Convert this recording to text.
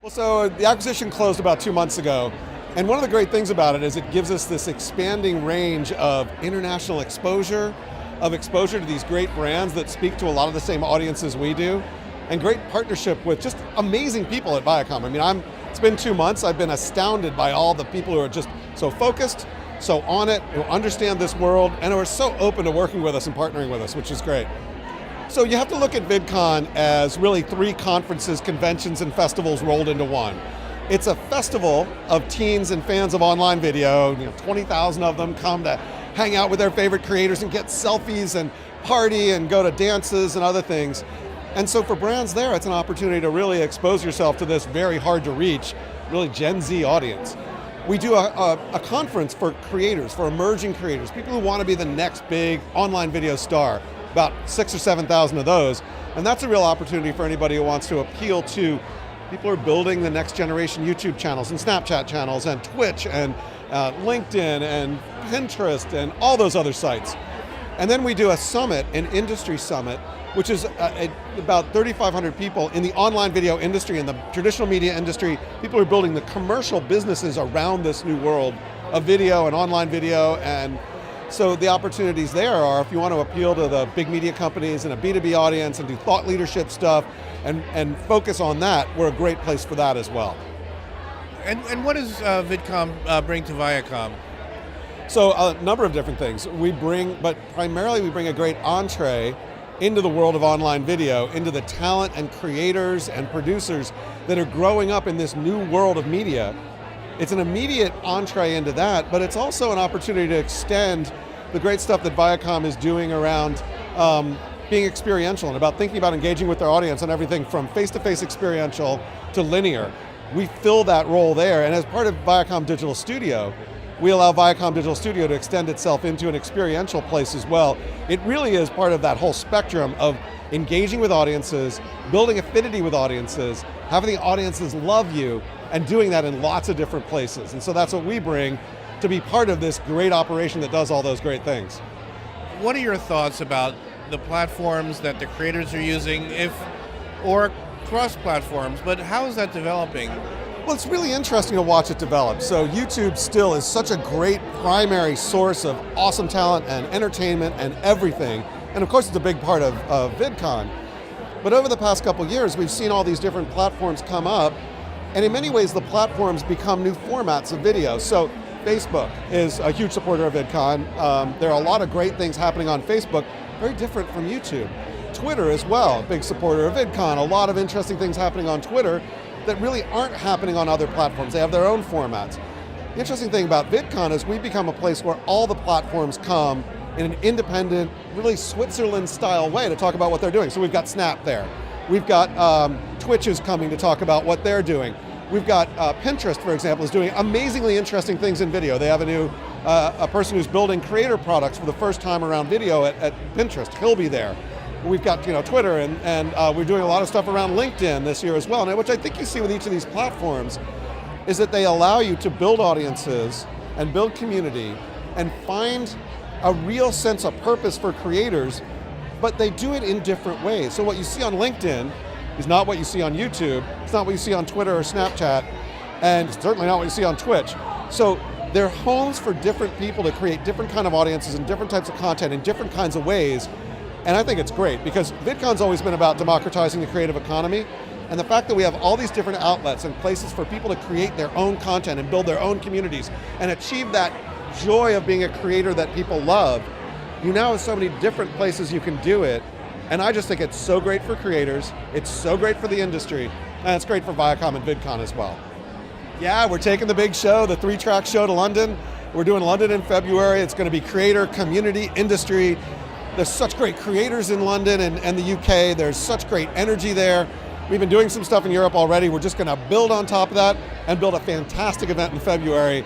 Well, so the acquisition closed about 2 months ago, and one of the great things about it is it gives us this expanding range of international exposure, to these great brands that speak to a lot of the same audiences we do, and great partnership with just amazing people at Viacom. I mean, it's been 2 months, I've been astounded by all the people who are just so focused, so on it, who understand this world, and who are so open to working with us and partnering with us, which is great. So you have to look at VidCon as really 3 conferences, conventions, and festivals rolled into one. It's a festival of teens and fans of online video. 20,000 of them come to hang out with their favorite creators and get selfies and party and go to dances and other things. And so for brands there, it's an opportunity to really expose yourself to this very hard to reach, really Gen Z audience. We do a conference for creators, for emerging creators, people who want to be the next big online video star. About 6,000 or 7,000 of those, and that's a real opportunity for anybody who wants to appeal to people who are building the next generation YouTube channels and Snapchat channels and Twitch and LinkedIn and Pinterest and all those other sites. And then we do a summit, an industry summit, which is about 3,500 people in the online video industry and the traditional media industry, people who are building the commercial businesses around this new world of video and online video. And so the opportunities there are, if you want to appeal to the big media companies and a B2B audience and do thought leadership stuff and focus on that, we're a great place for that as well. And what does VidCon bring to Viacom? So a number of different things. But primarily we bring a great entree into the world of online video, into the talent and creators and producers that are growing up in this new world of media. It's an immediate entree into that, but it's also an opportunity to extend the great stuff that Viacom is doing around being experiential and about thinking about engaging with their audience on everything from face-to-face experiential to linear. We fill that role there, and as part of Viacom Digital Studio, we allow Viacom Digital Studio to extend itself into an experiential place as well. It really is part of that whole spectrum of engaging with audiences, building affinity with audiences, having the audiences love you, and doing that in lots of different places. And so that's what we bring to be part of this great operation that does all those great things. What are your thoughts about the platforms that the creators are using, or cross-platforms, but how is that developing? Well, it's really interesting to watch it develop. So YouTube still is such a great primary source of awesome talent and entertainment and everything. And of course it's a big part of VidCon. But over the past couple years, we've seen all these different platforms come up, and in many ways the platforms become new formats of video. So Facebook is a huge supporter of VidCon. There are a lot of great things happening on Facebook, very different from YouTube. Twitter as well, a big supporter of VidCon. A lot of interesting things happening on Twitter that really aren't happening on other platforms. They have their own formats. The interesting thing about VidCon is we become a place where all the platforms come in an independent, really Switzerland-style way to talk about what they're doing. So we've got Snap there. We've got Twitch is coming to talk about what they're doing. We've got Pinterest, for example, is doing amazingly interesting things in video. They have a new a person who's building creator products for the first time around video at Pinterest. He'll be there. We've got Twitter, and we're doing a lot of stuff around LinkedIn this year as well. And which I think you see with each of these platforms is that they allow you to build audiences and build community and find a real sense of purpose for creators, but they do it in different ways. So what you see on LinkedIn is not what you see on YouTube, it's not what you see on Twitter or Snapchat, and certainly not what you see on Twitch. So they're homes for different people to create different kind of audiences and different types of content in different kinds of ways. And I think it's great because VidCon's always been about democratizing the creative economy, and the fact that we have all these different outlets and places for people to create their own content and build their own communities and achieve that joy of being a creator that people love. You now have so many different places you can do it, and I just think it's so great for creators, it's so great for the industry, and it's great for Viacom and VidCon as well. Yeah, we're taking the big show, the 3-track show to London. We're doing London in February. It's going to be creator, community, industry. There's such great creators in London and the UK. There's such great energy there. We've been doing some stuff in Europe already. We're just going to build on top of that and build a fantastic event in February